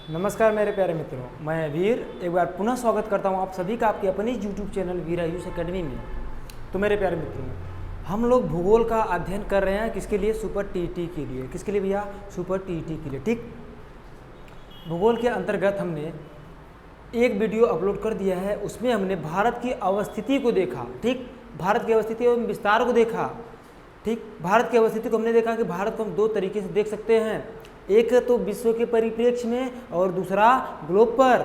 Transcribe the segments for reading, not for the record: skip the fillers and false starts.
नमस्कार मेरे प्यारे मित्रों, मैं वीर एक बार पुनः स्वागत करता हूं आप सभी का आपके अपने यूट्यूब चैनल वीर आयुष एकेडमी में। तो मेरे प्यारे मित्रों, हम लोग भूगोल का अध्ययन कर रहे हैं किसके लिए? सुपर टीईटी के लिए। किसके लिए भैया? सुपर टीईटी के लिए। ठीक, भूगोल के अंतर्गत हमने एक वीडियो अपलोड कर दिया है, उसमें हमने भारत की अवस्थिति को देखा। ठीक, भारत की अवस्थिति एवं विस्तार को देखा। ठीक, भारत की अवस्थिति को हमने देखा कि भारत को हम दो तरीके से देख सकते हैं, एक तो विश्व के परिप्रेक्ष्य में और दूसरा ग्लोब पर।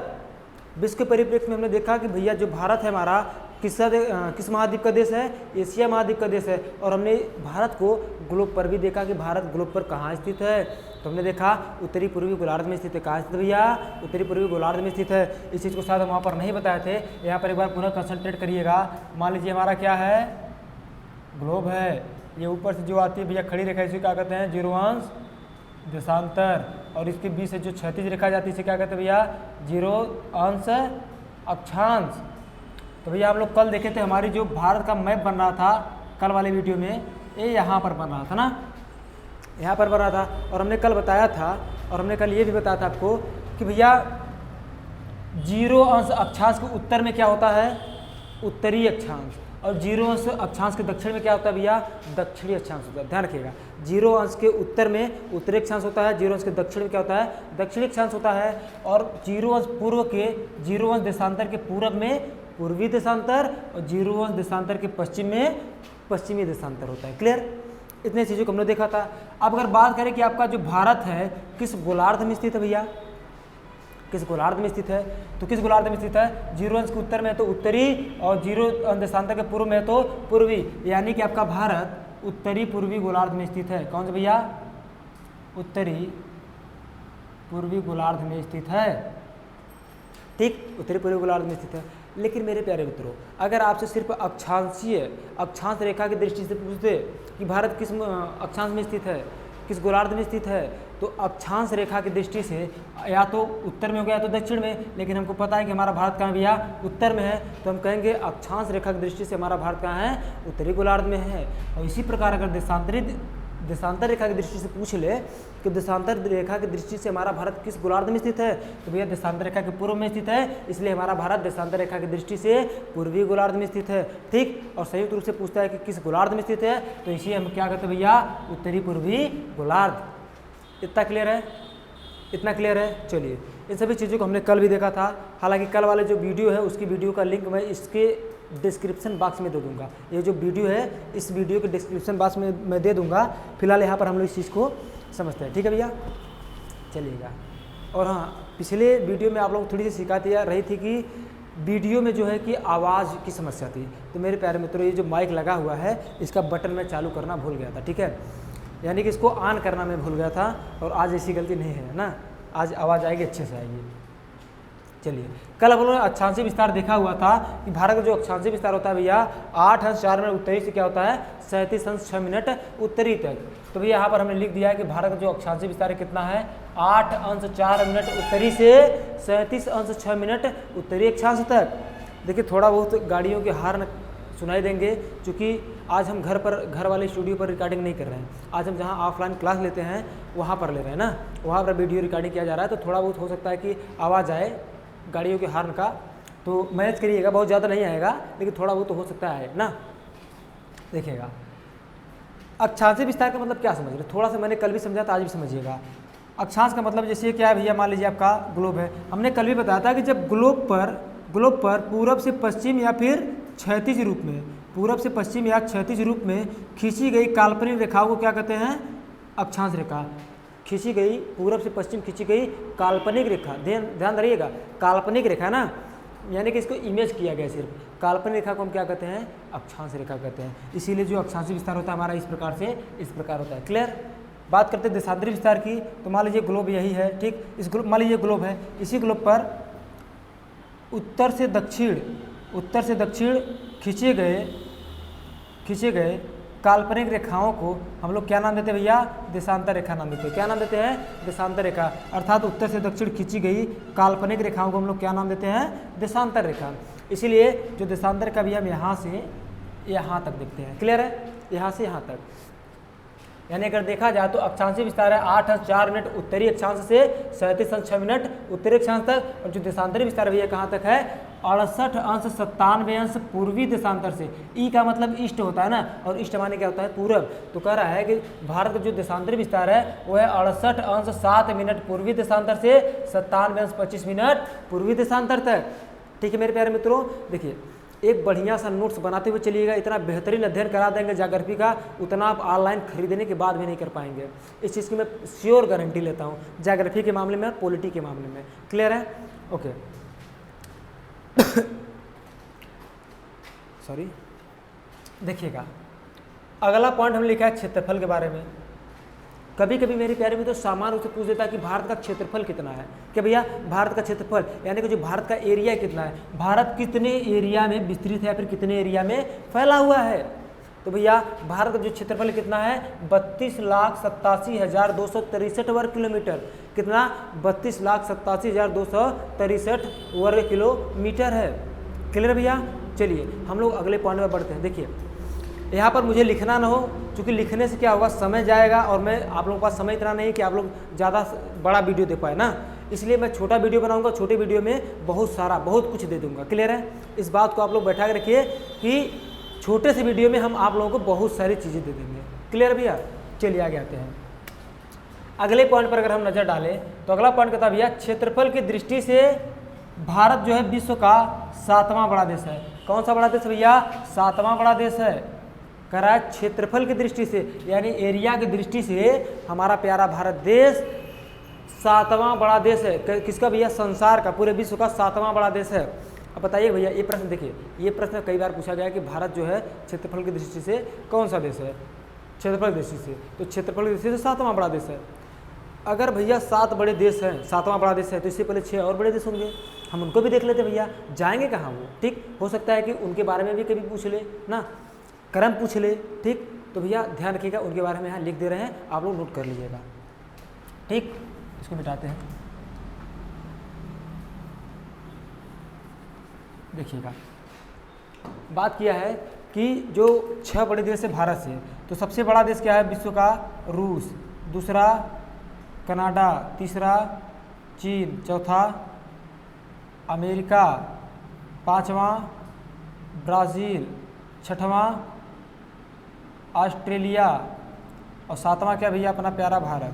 विश्व के परिप्रेक्ष्य में हमने देखा कि भैया जो भारत है हमारा किस महाद्वीप का देश है? एशिया महाद्वीप का देश है। और हमने भारत को ग्लोब पर भी देखा कि भारत ग्लोब पर कहाँ स्थित है। तो हमने देखा उत्तरी पूर्वी गोलार्ध में स्थित है। कहाँ स्थित भैया? उत्तरी पूर्वी गोलार्ध में स्थित है। इस चीज़ को शायद हम वहाँ पर नहीं बताए थे, यहाँ पर एक बार पुनः कंसंट्रेट करिएगा। मान लीजिए हमारा क्या है? ग्लोब है। ये ऊपर से जो आती है भैया खड़ी रेखा, इसे क्या कहते हैं? 0 अंश देशांतर। और इसके बीच से जो क्षैतिज रेखा जाती है इसे क्या कहते हैं भैया? 0 अंश अक्षांश। तो भैया हम लोग कल देखे थे, हमारी जो भारत का मैप बन रहा था कल वाले वीडियो में, ये यहाँ पर बन रहा था ना, यहाँ पर बन रहा था। और हमने कल बताया था, और हमने कल ये भी बताया था आपको कि भैया 0 अंश अक्षांश के उत्तर में क्या होता है? उत्तरी अक्षांश। और 0 अंश अक्षांश के दक्षिण में क्या होता है भैया? दक्षिणी अक्षांश होता है। ध्यान रखिएगा, 0 अंश के उत्तर में उत्तरी अक्षांश होता है, 0 अंश के दक्षिण में क्या होता है? दक्षिणी अक्षांश होता है। और 0 अंश पूर्व के 0 अंश देशांतर के पूरब में पूर्वी देशांतर, और 0 अंश देशांतर के पश्चिम में पश्चिमी देशांतर होता है। क्लियर? इतने चीज़ों को हमने देखा था। अब अगर बात करें कि आपका जो भारत है किस गोलार्ध में स्थित है भैया? किस गोलार्ध में स्थित है? तो किस गोलार्ध में स्थित है? 0 अंश के उत्तर में है तो उत्तरी, और 0 अंश देशांतर के पूर्व में है तो पूर्वी। यानी कि आपका भारत उत्तरी पूर्वी गोलार्ध में स्थित है। कौन सा भैया? उत्तरी पूर्वी गोलार्ध में स्थित है। ठीक, उत्तरी पूर्वी गोलार्ध में स्थित है। लेकिन मेरे प्यारे मित्रों, अगर आपसे सिर्फ अक्षांश रेखा की दृष्टि से पूछते कि भारत किस अक्षांश में स्थित है, किस गोलार्ध में स्थित है, तो अक्षांश रेखा की दृष्टि से या तो उत्तर में हो गया या तो दक्षिण में। लेकिन हमको पता है कि हमारा भारत कहाँ भैया? उत्तर में है, तो हम कहेंगे अक्षांश रेखा की दृष्टि से हमारा भारत कहाँ है? उत्तरी गोलार्ध में है। और इसी प्रकार अगर देशांतर रेखा की दृष्टि से पूछ ले कि देशांतर रेखा की दृष्टि से हमारा भारत किस गोलार्ध में स्थित है, तो भैया देशांतर रेखा के पूर्व में स्थित है, इसलिए हमारा भारत देशांतर रेखा की दृष्टि से पूर्वी गोलार्ध में स्थित है। ठीक, और संयुक्त रूप से पूछता है कि किस गोलार्ध में स्थित है, तो इसी हम क्या कहते हैं भैया? उत्तरी पूर्वी गोलार्ध। इतना क्लियर है? इतना क्लियर है? चलिए, इन सभी चीज़ों को हमने कल भी देखा था। हालांकि कल वाले जो वीडियो है उसकी वीडियो का लिंक मैं इसके डिस्क्रिप्शन बॉक्स में दे दूंगा। ये जो वीडियो है इस वीडियो के डिस्क्रिप्शन बॉक्स में मैं दे दूंगा। फिलहाल यहाँ पर हम लोग इस चीज़ को समझते हैं। ठीक है भैया, चलिएगा। और हाँ, पिछले वीडियो में आप लोग थोड़ी सी शिकायत रही थी कि वीडियो में जो है कि आवाज़ की समस्या थी। तो मेरे प्यारे मित्रों, ये जो माइक लगा हुआ है इसका बटन मैं चालू करना भूल गया था। ठीक है, यानी कि इसको ऑन करना मैं भूल गया था। और आज ऐसी गलती नहीं है ना, आज आवाज़ आएगी, अच्छे से आएगी। चलिए, कल हम लोगों ने अक्षांशीय विस्तार देखा हुआ था कि भारत का जो अक्षांशीय विस्तार होता है भैया 8 अंश 4 मिनट उत्तरी से क्या होता है? 37 अंश 6 मिनट उत्तरी तक। तो भैया यहाँ पर हमने लिख दिया है कि भारत का जो अक्षांशीय विस्तार है कितना है? 8 अंश 4 मिनट उत्तरी से 37 अंश 6 मिनट उत्तरी अक्षांश तक। देखिए, थोड़ा बहुत गाड़ियों के हॉर्न सुनाई देंगे, क्योंकि आज हम घर वाले स्टूडियो पर रिकॉर्डिंग नहीं कर रहे हैं। आज हम जहाँ ऑफलाइन क्लास लेते हैं वहाँ पर ले रहे हैं ना, वहाँ पर वीडियो रिकॉर्डिंग किया जा रहा है। तो थोड़ा बहुत हो सकता है कि आवाज़ आए गाड़ियों के हॉर्न का, तो मैनेज करिएगा। बहुत ज़्यादा नहीं आएगा, लेकिन थोड़ा बहुत तो हो सकता है ना। देखिएगा, अक्षांशीय विस्तार का मतलब क्या समझ रहे? थोड़ा सा मैंने कल भी समझा था, आज भी समझिएगा। अक्षांश का मतलब जैसे क्या है भैया? मान लीजिए आपका ग्लोब है। हमने कल भी बताया था कि जब ग्लोब पर पूरब से पश्चिम या फिर क्षैतिज रूप में, पूरब से पश्चिम या क्षैतिज रूप में खींची गई काल्पनिक रेखाओं को क्या कहते हैं? अक्षांश रेखा। खींची गई, पूरब से पश्चिम खींची गई काल्पनिक रेखा, ध्यान रखिएगा, काल्पनिक रेखा ना, यानी कि इसको इमेज किया गया सिर्फ। काल्पनिक रेखा को हम क्या कहते हैं? अक्षांश रेखा कहते हैं। इसीलिए जो अक्षांशीय विस्तार होता है हमारा इस प्रकार होता है। क्लियर? बात करते हैं देशांतरी विस्तार की। तो मान लीजिए ग्लोब यही है। ठीक, इस ग्लोब, मान लीजिए ग्लोब है, इसी ग्लोब पर उत्तर से दक्षिण खींचे गए काल्पनिक रेखाओं को हम लोग क्या नाम देते हैं भैया? देशांतर रेखा नाम देते हैं। क्या नाम देते हैं? देशांतर रेखा। अर्थात उत्तर से दक्षिण खींची गई काल्पनिक रेखाओं को हम लोग क्या नाम देते हैं? देशांतर रेखा। इसीलिए जो देशांतर रेखा भी हम यहाँ से यहाँ तक देखते हैं। क्लियर है? यहाँ से यहाँ तक। यानी अगर देखा जाए तो अक्षांशीय विस्तार है 8 अंश 4 मिनट उत्तरी अक्षांश से 37 अंश 6 मिनट उत्तरी अक्षांश तक, और जो देशांतरी विस्तार भैया कहाँ तक है 68 अंश 97 अंश पूर्वी देशांतर से। ई का मतलब ईस्ट होता है ना, और ईस्ट माने क्या होता है पूरब। तो कह रहा है कि भारत का जो देशांतरी विस्तार है वो है 68 अंश 7 मिनट पूर्वी देशांतर से 97 अंश 25 मिनट पूर्वी देशांतर तक। ठीक है मेरे प्यारे मित्रों, देखिए एक बढ़िया सा नोट्स बनाते हुए चलिएगा। इतना बेहतरीन अध्ययन करा देंगे ज्योग्राफी का, उतना आप ऑनलाइन खरीदने के बाद भी नहीं कर पाएंगे। इस चीज़ की मैं श्योर गारंटी लेता हूँ, ज्योग्राफी के मामले में और पॉलिटी के मामले में। क्लियर है? ओके सॉरी, देखिएगा अगला पॉइंट हम लिखा है क्षेत्रफल के बारे में। कभी कभी मेरे प्यारे में तो सामान्य रूप से पूछ देता है कि भारत का क्षेत्रफल कितना है। कि भैया भारत का क्षेत्रफल यानी कि जो भारत का एरिया कितना है, भारत कितने एरिया में विस्तृत है या फिर कितने एरिया में फैला हुआ है। तो भैया भारत का जो क्षेत्रफल कितना है 32,87,263 वर्ग किलोमीटर। कितना? 32,87,263 वर्ग किलोमीटर है। क्लियर भैया? चलिए हम लोग अगले पॉइंट में बढ़ते हैं। देखिए यहाँ पर मुझे लिखना ना हो, क्योंकि लिखने से क्या होगा समय जाएगा, और मैं आप लोगों के पास समय इतना नहीं है कि आप लोग ज़्यादा बड़ा वीडियो दे पाए ना, इसलिए मैं छोटा वीडियो बनाऊंगा। छोटे वीडियो में बहुत कुछ दे दूंगा। क्लियर है? इस बात को आप लोग बैठा के रखिए कि छोटे से वीडियो में हम आप लोगों को बहुत सारी चीज़ें दे देंगे। क्लियर भैया? चलिए आगे आते हैं। अगले पॉइंट पर अगर हम नज़र डालें तो अगला पॉइंट कहता है भैया क्षेत्रफल की दृष्टि से भारत जो है विश्व का 7वां बड़ा देश है। कौन सा बड़ा देश भैया? 7वां बड़ा देश है। कह रहा है क्षेत्रफल की दृष्टि से यानी एरिया की दृष्टि से हमारा प्यारा भारत देश 7वां बड़ा देश है। किसका भैया? संसार का, पूरे विश्व का 7वां बड़ा देश है। अब बताइए भैया, ये प्रश्न देखिए, ये प्रश्न कई बार पूछा गया है कि भारत जो है क्षेत्रफल की दृष्टि से कौन सा देश है? क्षेत्रफल की दृष्टि से, तो क्षेत्रफल की दृष्टि से 7वां बड़ा देश है। अगर भैया 7 बड़े देश हैं, 7वां बड़ा देश है, तो इससे पहले 6 और बड़े देश होंगे, हम उनको भी देख लेते भैया। जाएंगे कहाँ वो? ठीक, हो सकता है कि उनके बारे में भी कभी पूछ ले ना, क्रम पूछ ले। ठीक, तो भैया ध्यान रखिएगा, उनके बारे में यहाँ लिख दे रहे हैं, आप लोग नोट कर लीजिएगा। ठीक, इसको मिटाते हैं। देखिएगा बात किया है कि जो 6 बड़े देश है भारत से, तो सबसे बड़ा देश क्या है विश्व का? रूस, दूसरा कनाडा, तीसरा चीन, चौथा अमेरिका, 5वां ब्राज़ील, 6वां ऑस्ट्रेलिया, और 7वां क्या भैया? अपना प्यारा भारत।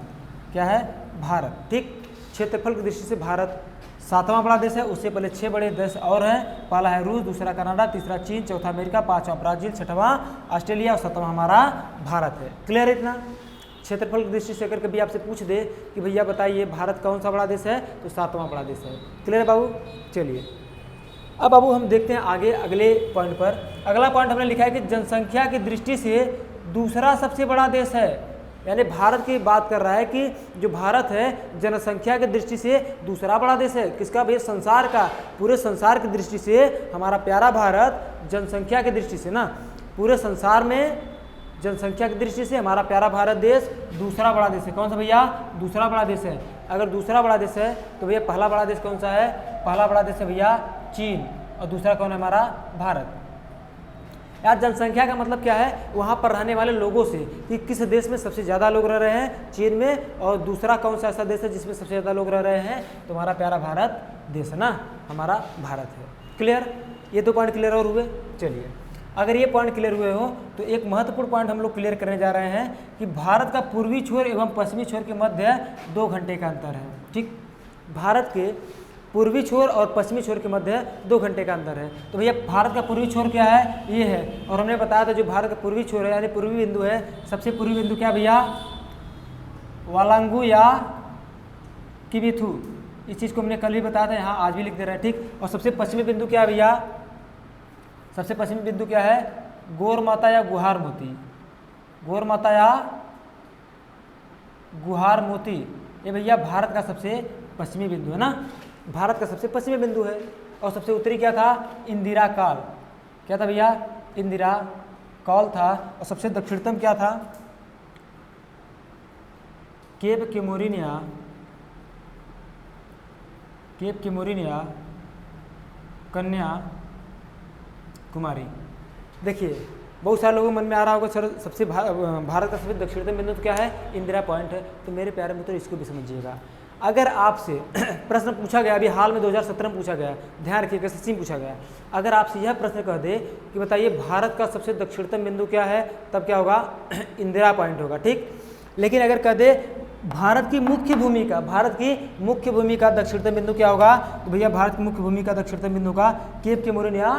क्या है? भारत। ठीक, क्षेत्रफल की दृष्टि से भारत 7वां बड़ा देश है। उससे पहले 6 बड़े देश और हैं। पहला है रूस, दूसरा कनाडा, तीसरा चीन, चौथा अमेरिका, 5वां ब्राज़ील, 6वां ऑस्ट्रेलिया और 7वां हमारा भारत है। क्लियर है इतना? क्षेत्रफल की दृष्टि से अगर कभी आपसे पूछ दे कि भैया बताइए भारत कौन सा बड़ा देश है, तो 7वां बड़ा देश है। क्लियर है बाबू? चलिए अब बाबू हम देखते हैं आगे अगले पॉइंट पर। अगला पॉइंट हमने लिखा है कि जनसंख्या की दृष्टि से दूसरा सबसे बड़ा देश है। यानी भारत की बात कर रहा है कि जो भारत है जनसंख्या की दृष्टि से दूसरा बड़ा देश है। किसका भैया? संसार का। पूरे संसार की दृष्टि से हमारा प्यारा भारत जनसंख्या की दृष्टि से ना, पूरे संसार में जनसंख्या की दृष्टि से हमारा प्यारा भारत देश दूसरा बड़ा देश है। कौन सा भैया? दूसरा बड़ा देश है। अगर दूसरा बड़ा देश है तो भैया पहला बड़ा देश कौन सा है? पहला बड़ा देश है भैया चीन, और दूसरा कौन है? हमारा भारत। यार जनसंख्या का मतलब क्या है? वहाँ पर रहने वाले लोगों से कि किस देश में सबसे ज़्यादा लोग रह रहे हैं, चीन में, और दूसरा कौन सा ऐसा देश है जिसमें सबसे ज़्यादा लोग रह रहे हैं? तो हमारा प्यारा भारत देश है ना, हमारा भारत है। क्लियर? ये 2 पॉइंट क्लियर और हुए। चलिए अगर ये पॉइंट क्लियर हुए हो तो एक महत्वपूर्ण पॉइंट हम लोग क्लियर करने जा रहे हैं कि भारत का पूर्वी छोर एवं पश्चिमी छोर के मध्य 2 घंटे का अंतर है। ठीक, भारत के पूर्वी छोर और पश्चिमी छोर के मध्य 2 घंटे का अंतर है। तो भैया भारत का पूर्वी छोर क्या है? ये है। और हमने बताया था जो भारत का पूर्वी छोर है यानी पूर्वी बिंदु है, सबसे पूर्वी बिंदु क्या भैया? वालांगू या किबिथु। इस चीज़ को हमने कल भी बताया था, यहाँ आज भी लिख दे रहे हैं। ठीक, और सबसे पश्चिमी बिंदु क्या है भैया? सबसे पश्चिमी बिंदु क्या है? गौर माता या गुहार मोती। गौर माता या गुहार मोती, ये भैया भारत का सबसे पश्चिमी बिंदु है ना, भारत का सबसे पश्चिमी बिंदु है। और सबसे उत्तरी क्या था? इंदिरा काल। क्या था भैया? इंदिरा काल था। और सबसे दक्षिणतम क्या था? केप केमोरिनिया, केप केमोरिनिया कन्या कुमारी। देखिए बहुत सारे लोगों के मन में आ रहा होगा सर सबसे भारत का सबसे दक्षिणतम बिंदु तो क्या है, इंदिरा पॉइंट है। तो मेरे प्यारे मित्रों इसको भी समझिएगा। अगर आपसे प्रश्न पूछा गया, अभी हाल में 2017 में पूछा गया, ध्यान रखिएगा, SSC में पूछा गया, अगर आपसे यह प्रश्न कह दे कि बताइए भारत का सबसे दक्षिणतम बिंदु क्या है, तब क्या होगा, इंदिरा पॉइंट होगा, ठीक। लेकिन अगर कह दे भारत की मुख्य भूमि का, भारत की मुख्य भूमि का दक्षिणतम बिंदु क्या होगा, तो भैया भारत की मुख्य भूमि का दक्षिणतम बिंदु का केप के मोरिन या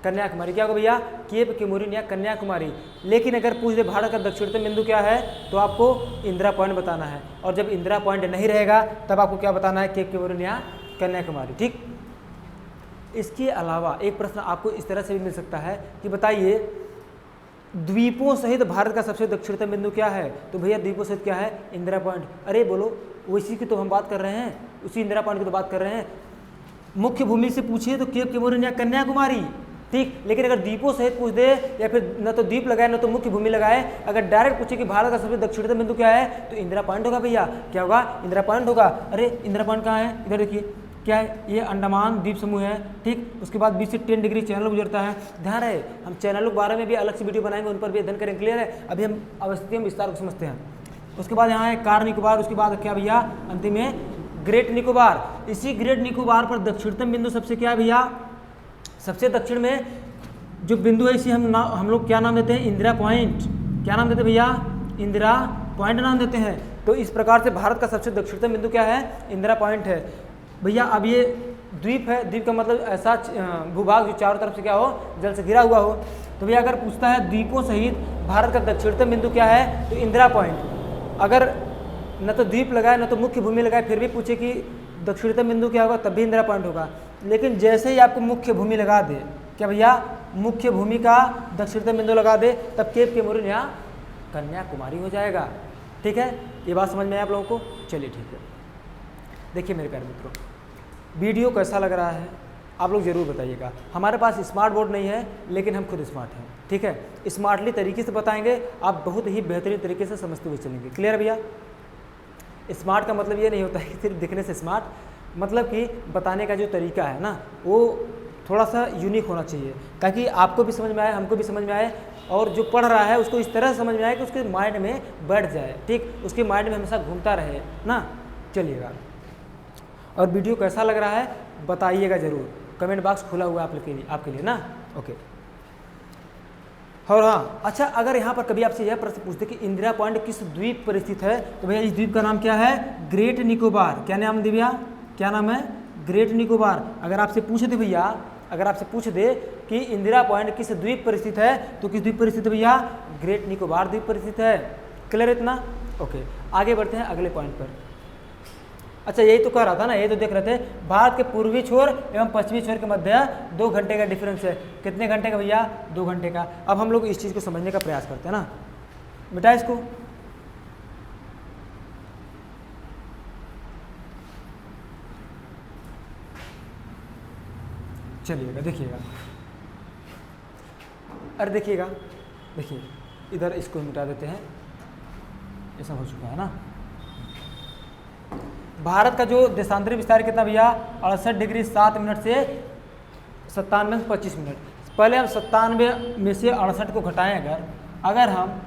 कन्याकुमारी, क्या होगा भैया, केप के मोरिन या कन्याकुमारी। लेकिन अगर पूछ दे भारत का दक्षिणतम बिंदु क्या है, तो आपको इंदिरा पॉइंट बताना है। और जब इंदिरा पॉइंट नहीं रहेगा तब आपको क्या बताना है, केप के मोरिन या कन्याकुमारी, ठीक। इसके अलावा एक प्रश्न आपको इस तरह से भी मिल सकता है कि बताइए द्वीपों सहित भारत का सबसे दक्षिणतम बिंदु क्या है, तो भैया द्वीपों सहित क्या है, इंदिरा पॉइंट। अरे बोलो, उसी की तो हम बात कर रहे हैं, उसी इंदिरा पॉइंट की तो बात कर रहे हैं। मुख्य भूमि से पूछिए तो केप के मोरिन या कन्याकुमारी, ठीक। लेकिन अगर द्वीपों सहित पूछ दे, या फिर न तो द्वीप लगाए न तो मुख्य भूमि लगाए, अगर डायरेक्ट पूछे कि भारत का सबसे दक्षिणतम बिंदु क्या है, तो इंदिरा पॉइंट होगा भैया, क्या होगा, इंदिरा पॉइंट होगा। अरे इंदिरा पॉइंट कहाँ है, इधर देखिए, क्या है, ये अंडमान द्वीप समूह है, ठीक। उसके बाद 20 से 10 डिग्री चैनल गुजरता है। ध्यान रहे, हम चैनलों के बारे में भी अलग से वीडियो बनाएंगे, उन पर भी अध्ययन करेंगे, क्लियर है। अभी हम अवस्थिति में विस्तार को समझते हैं। उसके बाद यहाँ है कार निकोबार, उसके बाद क्या भैया, अंतिम में ग्रेट निकोबार। इसी ग्रेट निकोबार पर दक्षिणतम बिंदु सबसे क्या है भैया, सबसे दक्षिण में जो बिंदु है, इसे हम लोग क्या नाम देते हैं, इंदिरा पॉइंट। क्या नाम देते हैं भैया, इंदिरा पॉइंट नाम देते हैं। तो इस प्रकार से भारत का सबसे दक्षिणतम बिंदु क्या है, इंदिरा पॉइंट है भैया। अब ये द्वीप है, द्वीप का मतलब ऐसा भूभाग जो चारों तरफ से क्या हो, जल से घिरा हुआ हो। तो भैया अगर पूछता है द्वीपों सहित भारत का दक्षिणतम बिंदु क्या है, तो इंदिरा पॉइंट। अगर न तो द्वीप लगाए न तो मुख्य भूमि लगाए, फिर भी पूछे कि दक्षिणतम बिंदु क्या होगा, तब भी इंदिरा पॉइंट होगा। लेकिन जैसे ही आपको मुख्य भूमि लगा दे, क्या भैया, मुख्य भूमि का दक्षिणतम बिंदु लगा दे, तब केप के मोरिन या कन्याकुमारी हो जाएगा, ठीक है। ये बात समझ में आया आप लोगों को, चलिए ठीक है। देखिए मेरे प्यारे मित्रों, वीडियो कैसा लग रहा है आप लोग ज़रूर बताइएगा। हमारे पास स्मार्ट बोर्ड नहीं है, लेकिन हम खुद स्मार्ट हैं, ठीक है। स्मार्टली तरीके से बताएंगे, आप बहुत ही बेहतरीन तरीके से समझते हुए चलेंगे, क्लियर है भैया। स्मार्ट का मतलब ये नहीं होता है कि सिर्फ दिखने से स्मार्ट, मतलब कि बताने का जो तरीका है ना, वो थोड़ा सा यूनिक होना चाहिए, ताकि आपको भी समझ में आए, हमको भी समझ में आए, और जो पढ़ रहा है उसको इस तरह समझ में आए कि उसके माइंड में बैठ जाए, ठीक, उसके माइंड में हमेशा घूमता रहे ना। चलिएगा, और वीडियो कैसा लग रहा है बताइएगा ज़रूर, कमेंट बॉक्स खुला हुआ है आपके लिए ना, ओके। और हाँ, अच्छा, अगर यहाँ पर कभी आपसे यह प्रश्न पूछते कि इंदिरा पॉइंट किस द्वीप पर स्थित है, तो भैया इस द्वीप का नाम क्या है, ग्रेट निकोबार। क्या नाम है भैया, क्या नाम है, ग्रेट निकोबार। अगर आपसे पूछ दे भैया, अगर आपसे पूछ दे कि इंदिरा पॉइंट किस द्वीप पर स्थित है, तो किस द्वीप पर स्थित है भैया, ग्रेट निकोबार द्वीप पर स्थित है, क्लियर है इतना, ओके। आगे बढ़ते हैं अगले पॉइंट पर। अच्छा, यही तो कह रहा था ना, यही तो देख रहे थे, भारत के पूर्वी छोर एवं पश्चिमी छोर के मध्य 2 घंटे का डिफरेंस है। कितने घंटे का भैया, 2 घंटे का। अब हम लोग इस चीज़ को समझने का प्रयास करते हैं ना, बेटा इसको चलिएगा, देखिएगा, अरे देखिएगा, देखिए इधर इसको मिटा देते हैं, ये सब हो चुका है ना। भारत का जो देशांतरी विस्तार कितना भैया, 68 डिग्री 7 मिनट से 97 में 25 मिनट। पहले हम 97 में से 68 को घटाएं, अगर हम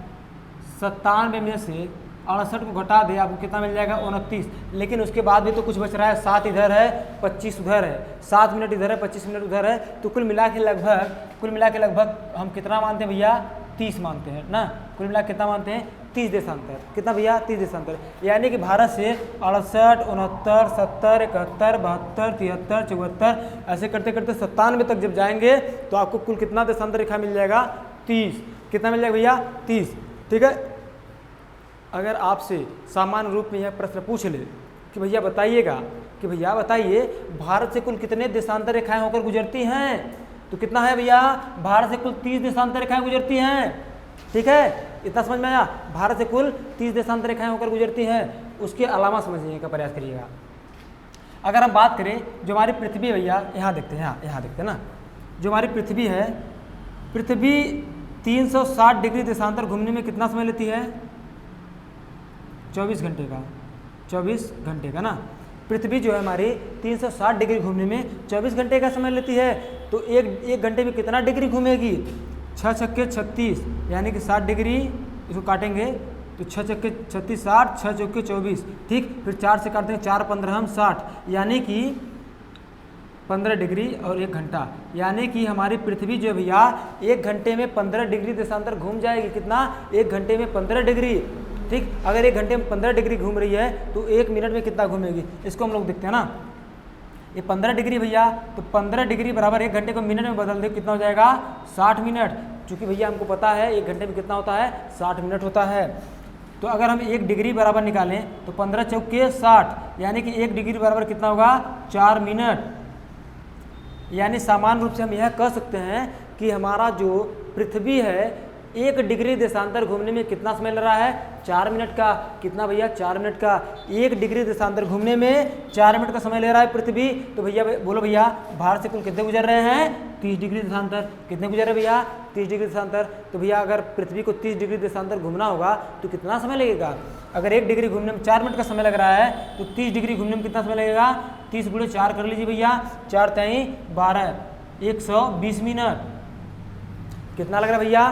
97 में से 68 को घटा दे, आपको कितना मिल जाएगा, 29। लेकिन उसके बाद भी तो कुछ बच रहा है, 7 इधर है 25 उधर है, 7 मिनट इधर है 25 मिनट उधर है, तो कुल मिला के लगभग हम कितना मानते हैं भैया, 30 मानते हैं ना। कुल मिला कितना मानते हैं, 30 देशांतर। कितना भैया, 30 देशांतर। यानी कि भारत से 68, 69, 70, 71, 72, 73, 74 ऐसे करते करते 97 तक जब जाएंगे तो आपको कुल कितना देशांतर रेखा मिल जाएगा, 30। कितना मिल जाएगा भैया, 30, ठीक है। अगर आपसे सामान्य रूप में यह प्रश्न पूछ ले कि भैया बताइए भारत से कुल कितने देशांतर रेखाएं होकर गुजरती हैं, तो कितना है भैया, भारत से कुल 30 देशांतर रेखाएं गुजरती हैं, ठीक है। इतना समझ में आया, भारत से कुल 30 देशांतर रेखाएं होकर गुजरती हैं। उसके अलावा समझने का प्रयास करिएगा। अगर हम बात करें जो हमारी पृथ्वी भैया, यहाँ देखते हैं, यहाँ देखते हैं ना, जो हमारी पृथ्वी है, पृथ्वी 360 डिग्री देशांतर घूमने में कितना समय लेती है, 24 घंटे का, 24 घंटे का ना। पृथ्वी जो है हमारी 360 डिग्री घूमने में 24 घंटे का समय लेती है। तो एक घंटे में कितना डिग्री घूमेगी, 6 छक्के 36 यानी कि 60 डिग्री, इसको काटेंगे तो 6 छक्के 36 60, 6 चौके 24, ठीक। फिर 4 से काट देंगे, 4 15 60, यानी कि 15 डिग्री और 1 घंटा, यानी कि हमारी पृथ्वी जो भैया 1 घंटे में 15 डिग्री देशांतर घूम जाएगी। कितना? 1 घंटे में 15 डिग्री, ठीक। अगर 1 घंटे में 15 डिग्री घूम रही है तो 1 मिनट में कितना घूमेगी, इसको हम लोग देखते हैं ना। ये 15 डिग्री भैया, तो 15 डिग्री बराबर 1 घंटे को मिनट में बदल दे, कितना हो जाएगा? 60 मिनट। चूँकि भैया हमको पता है 1 घंटे में कितना होता है, 60 मिनट होता है। तो अगर हम 1 डिग्री बराबर निकालें तो 15 चौके 60, यानी कि 1 डिग्री बराबर कितना होगा? 4 मिनट। यानी सामान्य रूप से हम यह कह सकते हैं कि हमारा जो पृथ्वी है 1 डिग्री देशांतर घूमने में कितना समय लग रहा है? 4 मिनट का। कितना भैया? 4 मिनट का। 1 डिग्री देशांतर घूमने में 4 मिनट का समय ले रहा है पृथ्वी। तो भैया बोलो भैया, भारत से कुल कितने गुजर रहे हैं? 30 डिग्री देशांतर। कितने गुजर रहे भैया? 30 डिग्री देशांतर। तो भैया अगर पृथ्वी को 30 डिग्री देशांतर घूमना होगा तो कितना समय लगेगा? अगर 1 डिग्री घूमने में 4 मिनट का समय लग रहा है तो 30 डिग्री घूमने में कितना समय लगेगा? 30 गुणे 4 कर लीजिए भैया, 4 3 12, 120 मिनट। कितना लग रहा है भैया?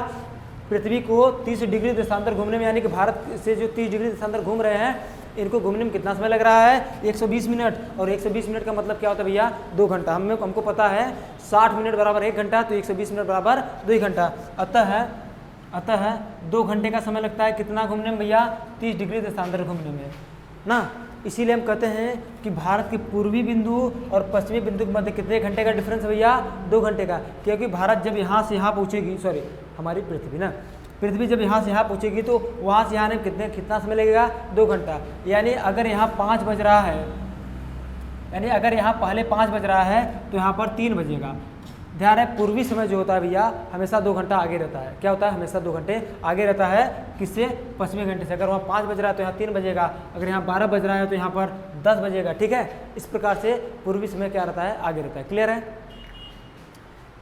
पृथ्वी को 30 डिग्री देशांतर घूमने में, यानी कि भारत से जो 30 डिग्री देशांतर घूम रहे हैं, इनको घूमने में कितना समय लग रहा है? 120 मिनट। और 120 मिनट का मतलब क्या होता है भैया? 2 घंटा। हमको पता है 60 मिनट बराबर 1 घंटा, तो 120 मिनट बराबर 2 घंटा। अतः 2 घंटे का समय लगता है कितना घूमने में भैया? 30 डिग्री देशांतर घूमने में ना। इसीलिए हम कहते हैं कि भारत के पूर्वी बिंदु और पश्चिमी बिंदु के मध्य कितने घंटे का डिफरेंस है भैया? 2 घंटे का। क्योंकि भारत जब यहाँ से यहाँ पहुँचेगी, सॉरी हमारी पृथ्वी जब यहाँ से यहाँ पहुँचेगी तो वहाँ से यहाँ कितना समय लगेगा? 2 घंटा। यानी अगर यहाँ 5 बज रहा है, यानी अगर यहाँ पहले 5 बज रहा है तो यहाँ पर 3 बजेगा। ध्यान है, पूर्वी समय जो होता है भैया हमेशा 2 घंटा आगे रहता है। क्या होता है? हमेशा 2 घंटे आगे रहता है। किससे? पश्चिमी घंटे से। अगर वहाँ 5 बज रहा है तो यहाँ 3 बजेगा, अगर यहाँ 12 बज रहा है तो यहाँ पर 10 बजेगा, ठीक है। इस प्रकार से पूर्वी समय क्या रहता है? आगे रहता है। क्लियर है?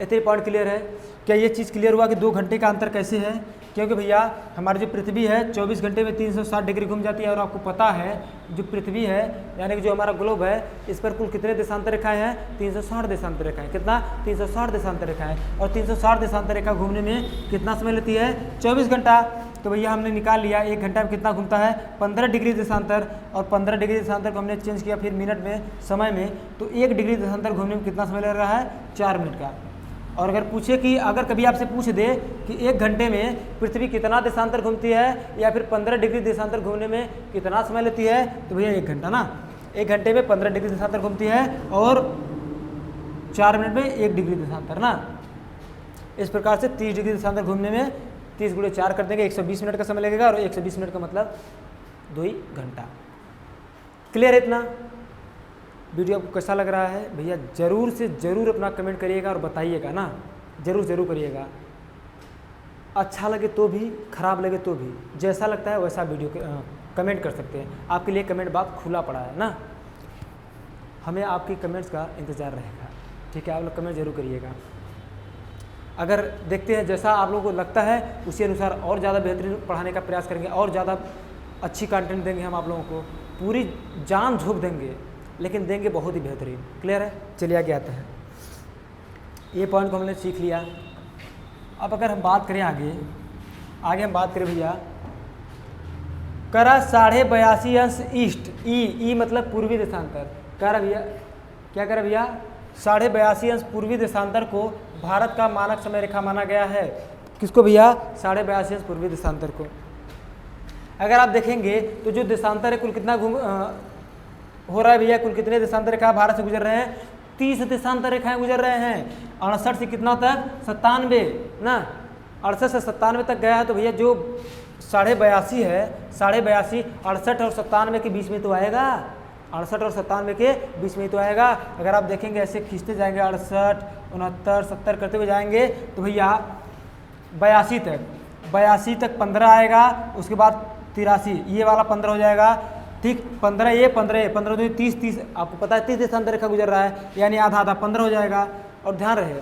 इतने पॉइंट क्लियर है? क्या ये चीज़ क्लियर हुआ कि 2 घंटे का अंतर कैसे है? क्योंकि भैया हमारी जो पृथ्वी है 24 घंटे में 360 डिग्री घूम जाती है। और आपको पता है जो पृथ्वी है, यानी कि जो हमारा ग्लोब है, इस पर कुल कितने देशांतर रेखाएं हैं? 360 देशांतर रेखाएं। कितना? 360 देशांतर रेखाएं। और 360 देशांतर रेखा घूमने में कितना समय लेती है? 24 घंटा। तो भैया हमने निकाल लिया 1 घंटा में कितना घूमता है? 15 डिग्री देशांतर। और 15 डिग्री देशांतर को हमने चेंज किया फिर मिनट में, समय में, तो 1 डिग्री देशांतर घूमने में कितना समय लग रहा है? 4 मिनट का। और अगर पूछे कि अगर कभी आपसे पूछ दे कि 1 घंटे में पृथ्वी कितना देशांतर घूमती है या फिर 15 डिग्री देशांतर घूमने में कितना समय लेती है, तो भैया 1 घंटा ना। 1 घंटे में 15 डिग्री देशांतर घूमती है और 4 मिनट में 1 डिग्री देशांतर ना। इस प्रकार से 30 डिग्री देशांतर घूमने में 30 गुणे 4 कर देंगे, 120 मिनट का समय लगेगा। और 120 मिनट का मतलब 2 घंटा। क्लियर है इतना? वीडियो आपको कैसा लग रहा है भैया? ज़रूर से ज़रूर अपना कमेंट करिएगा और बताइएगा ना, ज़रूर करिएगा। अच्छा लगे तो भी, खराब लगे तो भी, जैसा लगता है वैसा वीडियो कमेंट कर सकते हैं। आपके लिए कमेंट बॉक्स खुला पड़ा है ना, हमें आपकी कमेंट्स का इंतज़ार रहेगा, ठीक है। आप लोग कमेंट जरूर करिएगा। अगर देखते हैं जैसा आप लोगों को लगता है उसी अनुसार और ज़्यादा बेहतरीन पढ़ाने का प्रयास करेंगे और ज़्यादा अच्छी कंटेंट देंगे। हम आप लोगों को पूरी जान झोंक देंगे, लेकिन देंगे बहुत ही बेहतरीन। क्लियर है? चलिए आगे आते हैं। ये पॉइंट को हमने सीख लिया। अब अगर हम बात करें आगे हम बात करें भैया, करा 82.5 अंश ईस्ट, ई मतलब पूर्वी देशांतर। करा भैया, क्या करा भैया? 82.5 अंश पूर्वी देशांतर को भारत का मानक समय रेखा माना गया है। किसको भैया? 82.5 अंश पूर्वी देशांतर को। अगर आप देखेंगे तो जो देशांतर है कुल कितना हो रहा है भैया? कुल कितने देशांतर रेखा भारत से गुजर रहे हैं? 30 देशांतर रेखाएं गुजर रहे हैं। 68 से कितना तक? 97 ना। 68 से 97 तक गया है। तो भैया जो 82.5 है, 82.5 68 और 97 के बीच में तो आएगा। 68 और 97 के बीच में तो आएगा। अगर आप देखेंगे ऐसे खींचते जाएंगे 68 69 70 करते हुए जाएंगे तो भैया 82 तक 15 आएगा। उसके बाद 83, ये वाला 15 हो जाएगा, ठीक। 15 ये 15 2 30 आपको पता है 30 देशांतर रेखा गुजर रहा है, यानी आधा 15 हो जाएगा। और ध्यान रहे,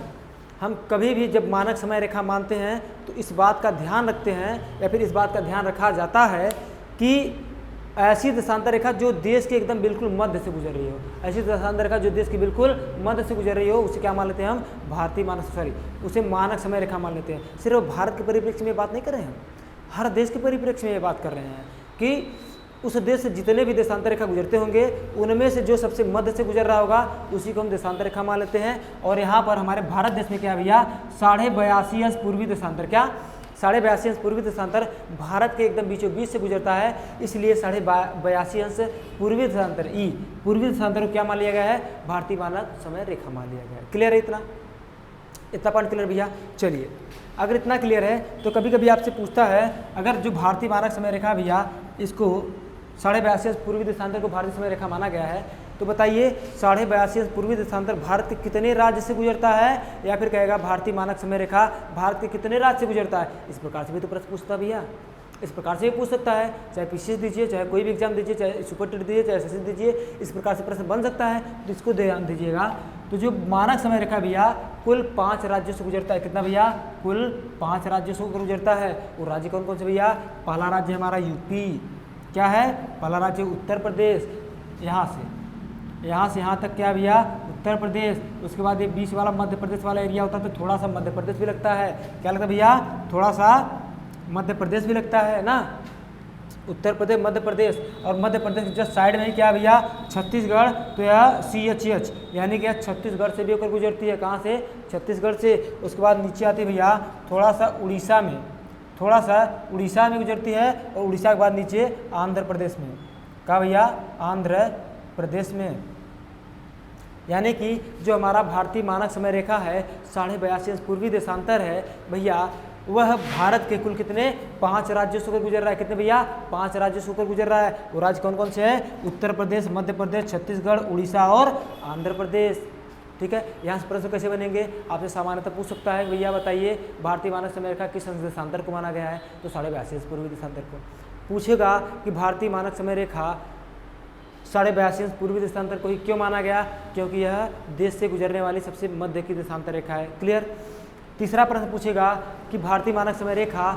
हम कभी भी जब मानक समय रेखा मानते हैं तो इस बात का ध्यान रखते हैं या फिर इस बात का ध्यान रखा जाता है कि ऐसी देशांतर रेखा जो देश के एकदम बिल्कुल मध्य से गुजर रही हो, ऐसी देशांतर रेखा जो देश के बिल्कुल मध्य से गुजर रही हो, उसे क्या मान लेते हैं हम? भारतीय मानक उसे मानक समय रेखा मान लेते हैं। सिर्फ भारत के परिप्रेक्ष्य में बात नहीं कर रहे हैं हम, हर देश के परिप्रेक्ष्य में ये बात कर रहे हैं कि उस देश से जितने भी देशांतर रेखा गुजरते होंगे उनमें से जो सबसे मध्य से गुजर रहा होगा उसी को हम देशांतर रेखा मान लेते हैं। और यहाँ पर हमारे भारत देश में क्या भैया 82.5 अंश पूर्वी देशांतर, क्या 82.5 अंश पूर्वी देशांतर भारत के एकदम बीचों बीच से गुजरता है, इसलिए 82.5 अंश पूर्वी देशांतर पूर्वी देशांतर को क्या मान लिया गया है? भारतीय मानक समय रेखा मान लिया गया है। क्लियर है? इतना पॉइंट क्लियर भैया? चलिए, अगर इतना क्लियर है तो कभी कभी आपसे पूछता है, अगर जो भारतीय मानक समय रेखा भैया इसको 82.5 अंश पूर्वी देशांतर को भारतीय समय रेखा माना गया है, तो बताइए 82.5 अंश पूर्वी देशांतर भारत के कितने राज्य से गुजरता है? या फिर कहेगा भारतीय मानक समय रेखा भारत के कितने राज्य से गुजरता है? इस प्रकार से भी तो प्रश्न पूछता भैया, इस प्रकार से भी पूछ सकता है, चाहे पीसीएस दीजिए, चाहे कोई भी एग्जाम दीजिए, चाहे सुपर टेट दीजिए, चाहे एसएससी दीजिए, इस प्रकार से प्रश्न बन सकता है। तो इसको ध्यान दीजिएगा। तो जो मानक समय रेखा भैया कुल 5 राज्यों से गुजरता है, कितना भैया? कुल 5 राज्यों से गुजरता है। वो राज्य कौन कौन से भैया? पहला राज्य हमारा यूपी, क्या है? पहला राज्य उत्तर प्रदेश, यहाँ से यहाँ तक क्या भैया? उत्तर प्रदेश। उसके बाद ये बीच वाला मध्य प्रदेश वाला एरिया होता है, तो थोड़ा सा मध्य प्रदेश भी लगता है, क्या लगता है भैया? थोड़ा सा मध्य प्रदेश भी लगता है ना, उत्तर प्रदेश मध्य प्रदेश। और मध्य प्रदेश के जस्ट साइड में ही क्या भैया? छत्तीसगढ़। तो यह CHH यानी कि छत्तीसगढ़ से भी होकर गुजरती है, कहाँ से? छत्तीसगढ़ से। उसके बाद नीचे आती है भैया थोड़ा सा उड़ीसा में गुजरती है, और उड़ीसा के बाद नीचे आंध्र प्रदेश में, कहाँ भैया? आंध्र प्रदेश में। यानी कि जो हमारा भारतीय मानक समय रेखा है 82.5 अंश पूर्वी देशांतर है भैया, वह भारत के कुल कितने? 5 राज्यों से होकर गुजर रहा है। कितने भैया? 5 राज्यों से होकर गुजर रहा है। वो राज्य कौन कौन से हैं? उत्तर प्रदेश, मध्य प्रदेश, छत्तीसगढ़, उड़ीसा और आंध्र प्रदेश। ठीक है, यहाँ से प्रश्न कैसे बनेंगे? आपसे सामान्यतः पूछ सकता है, भैया बताइए भारतीय मानक समय रेखा किस देशांतर को माना गया है? तो 82.5 अंश पूर्वी देशांतर को। पूछेगा कि भारतीय मानक समय रेखा 82.5 अंश पूर्वी देशांतर को ही क्यों माना गया? क्योंकि यह देश से गुजरने वाली सबसे मध्य की देशांतर रेखा है। क्लियर? तीसरा प्रश्न पूछेगा कि भारतीय मानक समय रेखा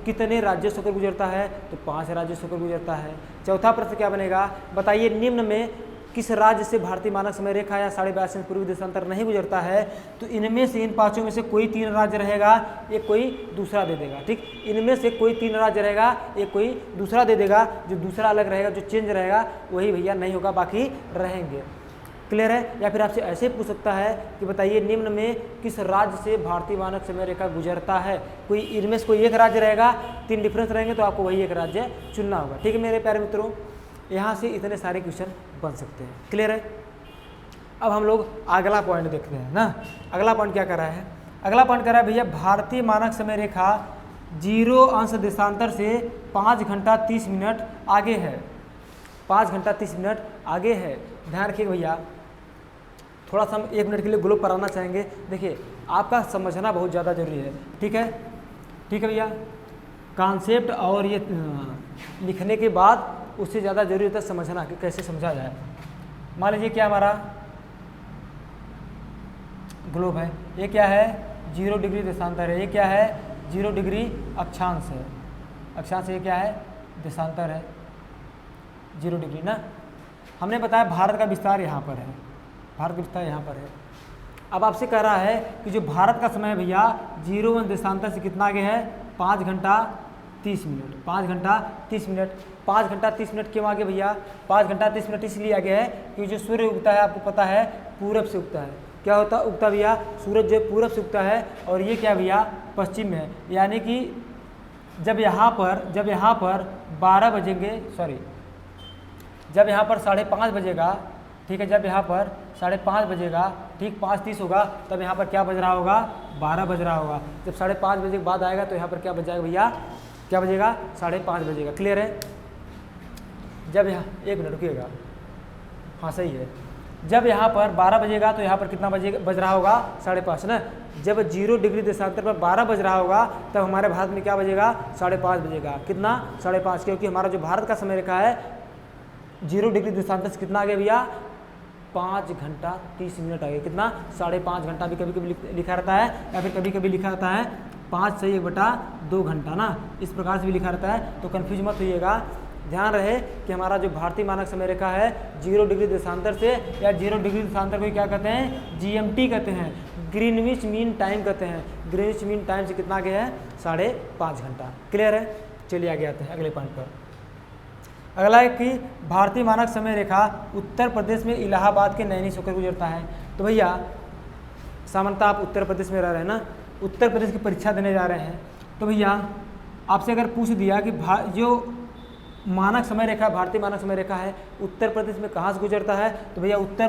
कितने राज्यों से होकर गुजरता है? तो 5 राज्यों से होकर गुजरता है। चौथा प्रश्न क्या बनेगा? बताइए निम्न में किस राज्य से भारतीय मानक समय रेखा या 82.5 अंश पूर्वी देशांतर नहीं गुजरता है? तो इनमें से, इन 5 में से कोई 3 राज्य रहेगा, एक कोई दूसरा दे देगा। ठीक, इनमें से कोई 3 राज्य रहेगा, एक कोई दूसरा दे देगा। जो दूसरा अलग रहेगा, जो चेंज रहेगा, वही भैया नहीं होगा, बाकी रहेंगे। क्लियर है? या फिर आपसे ऐसे पूछ सकता है कि बताइए निम्न में किस राज्य से भारतीय मानक समय रेखा गुजरता है? कोई इनमें से कोई एक राज्य रहेगा, 3 डिफरेंस रहेंगे, तो आपको वही एक राज्य चुनना होगा। ठीक है मेरे प्यारे मित्रों, यहाँ से इतने सारे क्वेश्चन बन सकते हैं। क्लियर है? अब हम लोग अगला पॉइंट देखते हैं ना। अगला पॉइंट क्या कर रहा है? अगला पॉइंट कर रहा है भैया भारतीय मानक समय रेखा 0 अंश देशांतर से 5 घंटा 30 मिनट आगे है। 5 घंटा 30 मिनट आगे है। ध्यान रखिएगा भैया, थोड़ा सा हम 1 मिनट के लिए ग्लोब पर आना चाहेंगे। देखिए, आपका समझना बहुत ज़्यादा जरूरी है। ठीक है? ठीक है भैया, कॉन्सेप्ट और ये लिखने के बाद उससे ज़्यादा जरूरी होता है समझना कि कैसे समझा जाए। मान लीजिए क्या हमारा ग्लोब है, ये क्या है? 0 डिग्री देशांतर है। ये क्या है? 0 डिग्री अक्षांश है। अक्षांश ये क्या है? देशांतर है, 0 डिग्री ना। हमने बताया भारत का विस्तार यहाँ पर है, भारत का विस्तार यहाँ पर है। अब आपसे कह रहा है कि जो भारत का समय है भैया 0 अंश देशांतर से कितना आगे है? 5 घंटा 30 मिनट। 5 घंटा 30 मिनट। 5 घंटा 30 मिनट क्यों आगे भैया? 5 घंटा 30 मिनट इसलिए आगे है कि जो सूर्य उगता है, आपको पता है पूरब से उगता है। क्या होता उगता भैया? सूरज जो पूरब से उगता है, और ये क्या भैया? पश्चिम में है। यानी कि जब यहाँ पर 12 बजेंगे, सॉरी, जब यहाँ पर 5:30 बजेगा, ठीक है, जब यहाँ पर 5:30 बजेगा, ठीक 5:30 होगा, तब यहाँ पर क्या बज रहा होगा? 12 बज रहा होगा। जब 5:30 बजे के बाद आएगा तो यहाँ पर क्या बज जाएगा भैया? क्या बजेगा? 5:30 बजेगा। क्लियर है? जब यहाँ 1 मिनट रुकिएगा, हाँ सही है। जब यहाँ पर 12 बजेगा तो यहाँ पर कितना बज रहा होगा? 5:30 ना। जब 0 डिग्री देशांतर पर 12 बज रहा होगा तब हमारे भारत में क्या बजेगा? 5:30 बजेगा। कितना? 5:30, क्योंकि हमारा जो भारत का समय रेखा है 0 डिग्री देशांतर से कितना आगे भैया? 5 घंटा 30 मिनट आगे। कितना? 5.5 घंटा भी कभी कभी लिखा रहता है, या फिर कभी कभी लिखा रहता है 5 से 1/2 घंटा ना, इस प्रकार से भी लिखा रहता है। तो कन्फ्यूज मत होइएगा, ध्यान रहे कि हमारा जो भारतीय मानक समय रेखा है 0 डिग्री देशांतर से, या 0 डिग्री देशांतर को क्या कहते हैं, GMT कहते हैं, ग्रीनविच मीन टाइम कहते हैं। ग्रीनविच मीन टाइम से कितना आगे है, 5.5 घंटा। क्लियर है। चलिए आगे आते हैं अगले पॉइंट पर। अगला है कि भारतीय मानक समय रेखा उत्तर प्रदेश में इलाहाबाद के नैनी से होकर गुजरता है। तो भैया सामान्यतः आप उत्तर प्रदेश में रह रहे हैं ना, उत्तर प्रदेश की परीक्षा देने जा रहे हैं, तो भैया आपसे अगर पूछ दिया कि जो मानक समय रेखा, भारतीय मानक समय रेखा है उत्तर प्रदेश में कहाँ से गुजरता है, तो भैया उत्तर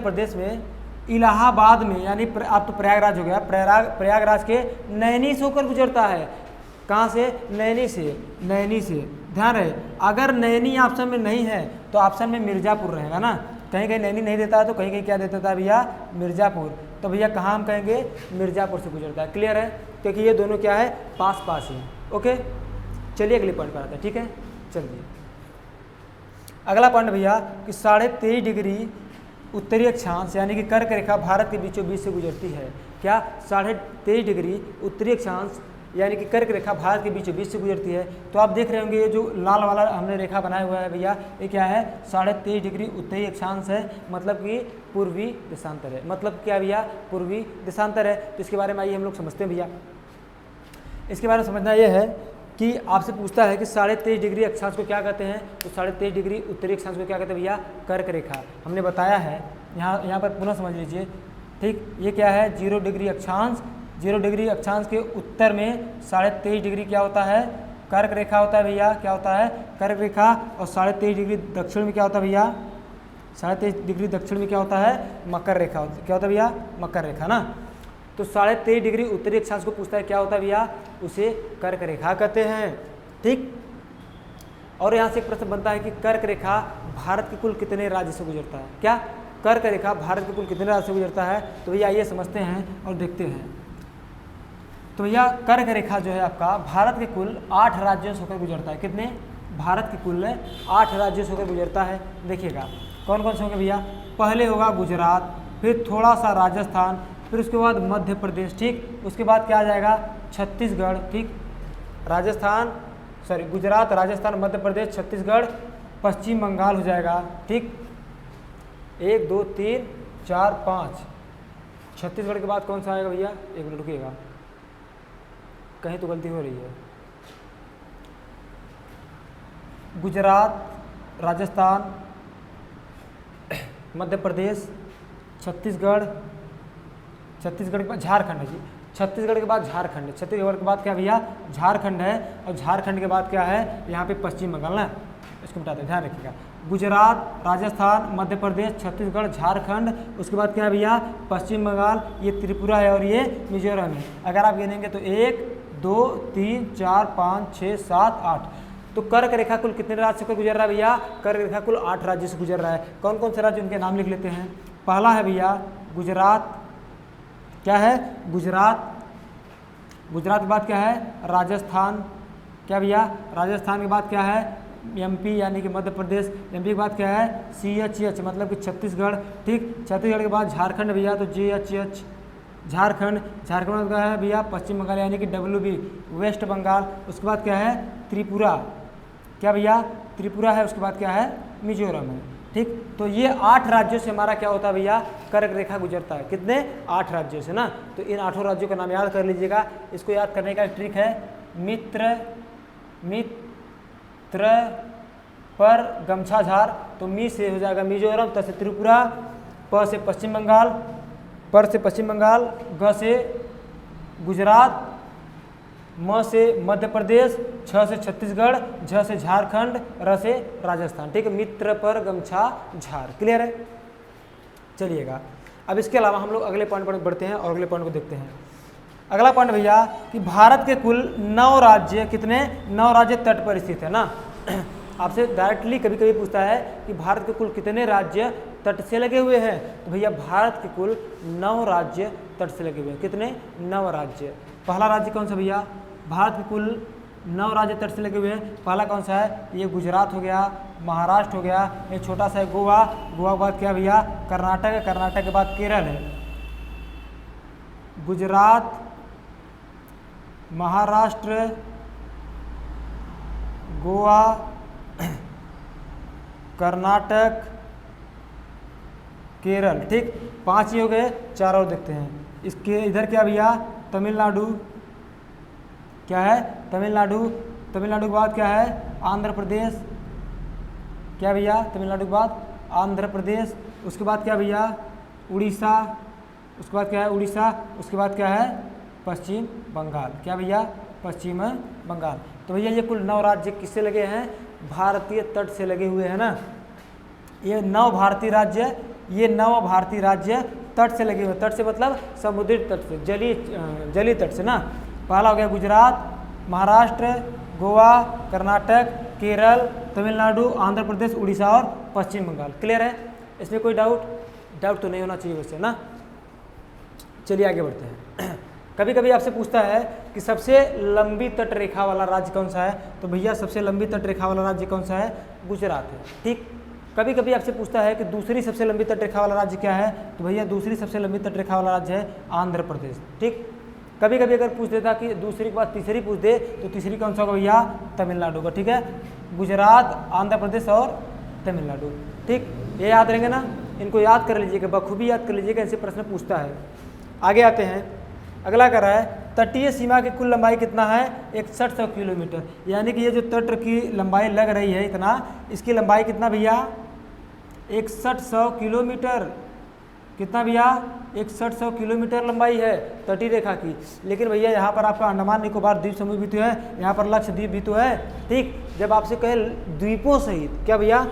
प्रदेश में इलाहाबाद में, यानी आप तो प्रयागराज हो गया, प्रयागराज के नैनी से होकर गुजरता है। कहाँ से, नैनी से। ध्यान रहे, अगर नैनी ऑप्शन में नहीं है तो ऑप्शन में मिर्ज़ापुर रहेगा ना, कहीं कहीं नैनी नहीं देता है तो कहीं कहीं क्या देता था भैया, मिर्ज़ापुर। तो भैया कहाँ हम कहेंगे, मिर्ज़ापुर से गुजरता है। क्लियर है, क्योंकि ये दोनों क्या है, पास ही। ओके, चलिए अगले पॉइंट पर आते हैं। ठीक है, चलिए अगला पॉइंट भैया कि 23.5 डिग्री उत्तरी अक्षांश यानी कि कर्क रेखा भारत के बीचों बीच से गुजरती है। क्या, 23.5 डिग्री उत्तरी अक्षांश यानी कि कर्क रेखा भारत के बीचों बीच से गुजरती है। तो आप देख रहे होंगे ये जो लाल वाला हमने रेखा बनाया हुआ है भैया, ये क्या है, 23.5 डिग्री उत्तरी अक्षांश है, मतलब कि पूर्वी देशांतर है। मतलब क्या भैया, पूर्वी देशांतर है। तो इसके बारे में आइए हम लोग समझते हैं भैया। इसके बारे में समझना ये है कि आपसे पूछता है कि 23.5 डिग्री अक्षांश को क्या कहते हैं, तो 23.5 डिग्री उत्तरी अक्षांश को क्या कहते हैं भैया, कर्क रेखा। हमने बताया है, यहाँ पर पुनः समझ लीजिए। ठीक, ये क्या है, 0 डिग्री अक्षांश, 0 डिग्री अक्षांश के उत्तर में 23.5 डिग्री क्या होता है, कर्क रेखा होता है भैया। क्या होता है, कर्क रेखा। और 23.5 डिग्री दक्षिण में क्या होता है भैया, 23.5 डिग्री दक्षिण में क्या होता है, मकर रेखा। क्या होता है भैया, मकर रेखा ना। तो 23.5 डिग्री उत्तरी अक्षांश को पूछता है क्या होता है भैया, उसे कर्क रेखा कहते हैं। ठीक, और यहाँ से एक प्रश्न बनता है कि कर्क रेखा भारत के कुल कितने राज्य से गुजरता है। क्या, कर्क रेखा भारत के कुल कितने राज्य से गुजरता है, तो भैया आइए समझते हैं और देखते हैं। तो भैया कर्क रेखा जो है आपका भारत के कुल 8 राज्यों से होकर गुजरता है। कितने, भारत के कुल 8 राज्यों से होकर गुजरता है। देखिएगा कौन कौन से होंगे भैया, पहले होगा गुजरात, फिर थोड़ा सा राजस्थान, फिर उसके बाद मध्य प्रदेश। ठीक, उसके बाद क्या आ जाएगा, छत्तीसगढ़। ठीक, गुजरात, राजस्थान, मध्य प्रदेश, छत्तीसगढ़, पश्चिम बंगाल हो जाएगा। ठीक, 1 2 3 4 5, छत्तीसगढ़ के बाद कौन सा आएगा भैया, एक मिनट रुकिएगा, कहीं तो गलती हो रही है। गुजरात, राजस्थान, मध्य प्रदेश, छत्तीसगढ़ के बाद झारखंड है जी, छत्तीसगढ़ के बाद झारखंड, छत्तीसगढ़ के बाद क्या भैया, झारखंड है, और झारखंड के बाद क्या है, यहाँ पे पश्चिम बंगाल ना, इसको बताते हैं, ध्यान रखिएगा। गुजरात, राजस्थान, मध्य प्रदेश, छत्तीसगढ़, झारखंड, उसके बाद क्या है भैया, पश्चिम बंगाल, ये त्रिपुरा है और ये मिजोरम है। अगर आप गिनेंगे तो 1 2 3 4 5 6 7 8। तो कर्क रेखा कुल कितने राज्य से गुजर रहा है भैया, कर्क रेखा कुल 8 राज्य से गुजर रहा है। कौन कौन से राज्य, उनके नाम लिख लेते हैं। पहला है भैया गुजरात, क्या है, गुजरात के बाद क्या है, राजस्थान। क्या भैया, राजस्थान के बाद क्या है, MP यानी कि मध्य प्रदेश, MP के बाद क्या है, CH मतलब कि छत्तीसगढ़। ठीक, छत्तीसगढ़ के बाद झारखंड भैया, तो JH झारखंड के बाद क्या है भैया, पश्चिम बंगाल यानी कि WB वेस्ट बंगाल। उसके बाद क्या है, त्रिपुरा। क्या भैया, त्रिपुरा है। उसके बाद क्या है, मिजोरम है। ठीक, तो ये 8 राज्यों से हमारा क्या होता है भैया, कर्क रेखा गुजरता है। कितने, 8 राज्यों से ना। तो इन 8 राज्यों का नाम याद कर लीजिएगा। इसको याद करने का ट्रिक है, मित्र पर गमछा झार। तो मी से हो जाएगा मिजोरम, त से त्रिपुरा, प से पश्चिम बंगाल, पर से पश्चिम बंगाल, ग से गुजरात, म से मध्य प्रदेश, छ से छत्तीसगढ़, झ से झारखंड, र से राजस्थान। ठीक है, मित्र पर गमछा झार। क्लियर है। चलिएगा अब इसके अलावा हम लोग अगले पॉइंट पर बढ़ते हैं और अगले पॉइंट को देखते हैं। अगला पॉइंट भैया कि भारत के कुल 9 राज्य, कितने, 9 राज्य तट पर स्थित है ना। आपसे डायरेक्टली कभी कभी पूछता है कि भारत के कुल कितने राज्य तट से लगे हुए हैं। तो भैया भारत के कुल 9 राज्य तट से लगे हुए हैं। कितने, 9 राज्य। पहला राज्य कौन सा भैया, भारत के कुल 9 राज्य तट से लगे हुए हैं। पहला कौन सा है, ये गुजरात हो गया, महाराष्ट्र हो गया, ये छोटा सा है गोवा, गोवा के बाद क्या भैया, कर्नाटक है, कर्नाटक के बाद केरल है। गुजरात, महाराष्ट्र, गोवा, कर्नाटक, केरल। ठीक, 5 ही हो गए, 4 और देखते हैं। इसके इधर क्या भैया, तमिलनाडु, क्या है, तमिलनाडु। तमिलनाडु के बाद क्या है, आंध्र प्रदेश, क्या भैया, तमिलनाडु के बाद आंध्र प्रदेश। उसके बाद क्या भैया, उड़ीसा। उसके बाद क्या है, उड़ीसा। उसके बाद क्या है, पश्चिम बंगाल। क्या भैया, पश्चिम बंगाल। तो भैया ये कुल 9 राज्य किससे लगे हैं, भारतीय तट से लगे हुए हैं ना। ये 9 भारतीय राज्य, ये 9 भारतीय राज्य तट से लगे हुए। तट से मतलब समुद्री तट से, जलीय तट से ना। पहला हो गया गुजरात, महाराष्ट्र, गोवा, कर्नाटक, केरल, तमिलनाडु, आंध्र प्रदेश, उड़ीसा और पश्चिम बंगाल। क्लियर है, इसमें कोई डाउट तो नहीं होना चाहिए वैसे ना। चलिए आगे बढ़ते हैं। कभी कभी आपसे पूछता है कि सबसे लंबी तट रेखा वाला राज्य कौन सा है, तो भैया सबसे लंबी तट रेखा वाला राज्य कौन सा है, गुजरात है। ठीक, कभी कभी आपसे पूछता है कि दूसरी सबसे लंबी तट रेखा वाला राज्य क्या है, तो भैया दूसरी सबसे लंबी तट रेखा वाला राज्य है आंध्र प्रदेश। ठीक, कभी कभी अगर पूछ देता कि दूसरी के बाद तीसरी पूछ दे, तो तीसरी कौन सा होगा भैया, तमिलनाडु का। ठीक है, गुजरात, आंध्र प्रदेश और तमिलनाडु। ठीक, ये याद रहेंगे ना, इनको याद कर लीजिएगा, बखूबी याद कर लीजिएगा, ऐसे प्रश्न पूछता है। आगे आते हैं, अगला कर रहा है तटीय सीमा की कुल लंबाई कितना है, 6100 किलोमीटर। यानी कि ये जो तट की लंबाई लग रही है इतना, इसकी लंबाई कितना भैया, 6100 किलोमीटर। कितना भैया, 6100 किलोमीटर लंबाई है तटीय रेखा की। लेकिन भैया यहाँ पर आपका अंडमान निकोबार द्वीप समूह भी तो है, यहाँ पर लक्षद्वीप भी तो है। ठीक, जब आपसे कहे द्वीपों सहित, क्या भैया,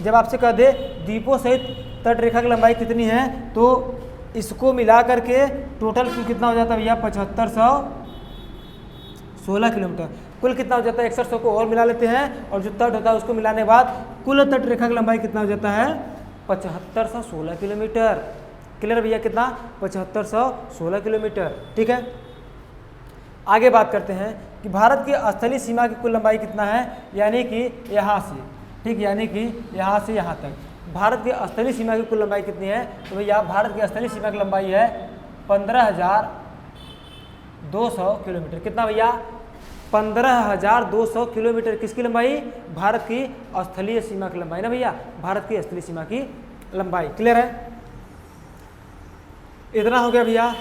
जब आपसे कह दे द्वीपों सहित तट रेखा की लंबाई कितनी है, तो इसको मिला करके टोटल कितना हो जाता है भैया, 7516 किलोमीटर। कुल कितना हो जाता है, 6100 को और मिला लेते हैं, और जो तट होता है उसको मिलाने के बाद कुल तट रेखा की लंबाई कितना हो जाता है, 7516 किलोमीटर। क्लियर भैया, कितना, 7516 किलोमीटर। ठीक है, आगे बात करते हैं कि भारत की स्थलीय सीमा की कुल लंबाई कितना है, यानी कि यहाँ से, ठीक, यानी कि यहाँ से यहाँ तक भारत की स्थलीय सीमा की कुल लंबाई कितनी है, तो भैया भारत की स्थलीय सीमा की लंबाई है 15200 किलोमीटर। कितना भैया, 15200 किलोमीटर। किसकी लंबाई, भारत की स्थलीय सीमा की लंबाई ना भैया, भारत की स्थलीय सीमा की लंबाई। क्लियर है, इतना हो गया भैया।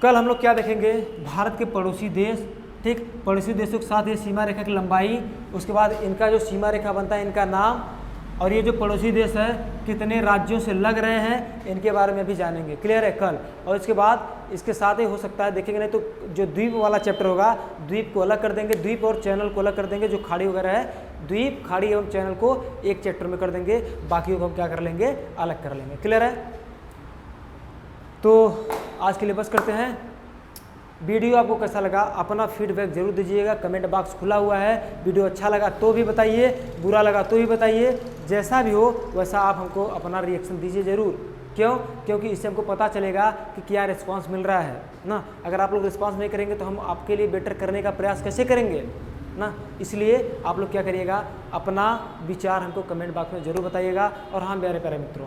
कल हम लोग क्या देखेंगे, भारत के पड़ोसी देश। ठीक, पड़ोसी देशों के साथ ये सीमा रेखा की लंबाई, उसके बाद इनका जो सीमा रेखा बनता है इनका नाम, और ये जो पड़ोसी देश है कितने राज्यों से लग रहे हैं, इनके बारे में भी जानेंगे। क्लियर है कल। और इसके बाद इसके साथ ही हो सकता है देखेंगे, नहीं तो जो द्वीप वाला चैप्टर होगा, द्वीप को अलग कर देंगे, द्वीप और चैनल को अलग कर देंगे। जो खाड़ी वगैरह है, द्वीप, खाड़ी एवं चैनल को एक चैप्टर में कर देंगे, बाकी को हम क्या कर लेंगे, अलग कर लेंगे। क्लियर है, तो आज के लिए बस करते हैं। वीडियो आपको कैसा लगा, अपना फीडबैक जरूर दीजिएगा, कमेंट बॉक्स खुला हुआ है। वीडियो अच्छा लगा तो भी बताइए, बुरा लगा तो भी बताइए, जैसा भी हो वैसा आप हमको अपना रिएक्शन दीजिए ज़रूर। क्यों, क्योंकि इससे हमको पता चलेगा कि क्या रिस्पांस मिल रहा है ना। अगर आप लोग रिस्पांस नहीं करेंगे तो हम आपके लिए बेटर करने का प्रयास कैसे करेंगे ना। इसलिए आप लोग क्या करिएगा, अपना विचार हमको कमेंट बॉक्स में ज़रूर बताइएगा। और हाँ प्यारे प्यारे मित्रों,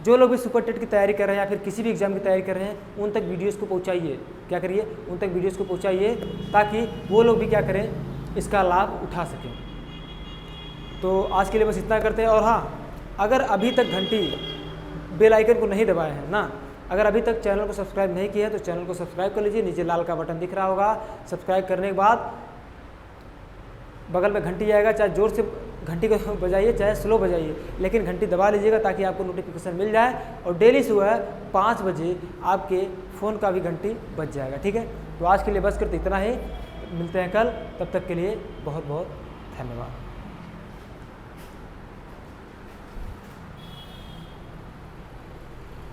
जो लोग भी सुपर टेट की तैयारी कर रहे हैं या फिर किसी भी एग्जाम की तैयारी कर रहे हैं, उन तक वीडियोस को पहुंचाइए। क्या करिए, उन तक वीडियोस को पहुंचाइए, ताकि वो लोग भी क्या करें, इसका लाभ उठा सकें। तो आज के लिए बस इतना करते हैं। और हाँ, अगर अभी तक घंटी बेल आइकन को नहीं दबाए हैं ना, अगर अभी तक चैनल को सब्सक्राइब नहीं किया है तो चैनल को सब्सक्राइब कर लीजिए। नीचे लाल का बटन दिख रहा होगा, सब्सक्राइब करने के बाद बगल में घंटी आएगा, चाहे ज़ोर से घंटी को बजाइए चाहे स्लो बजाइए, लेकिन घंटी दबा लीजिएगा ताकि आपको नोटिफिकेशन मिल जाए। और डेली सुबह 5 बजे आपके फ़ोन का भी घंटी बज जाएगा। ठीक है, तो आज के लिए बस करते इतना ही, मिलते हैं कल, तब तक के लिए बहुत बहुत धन्यवाद।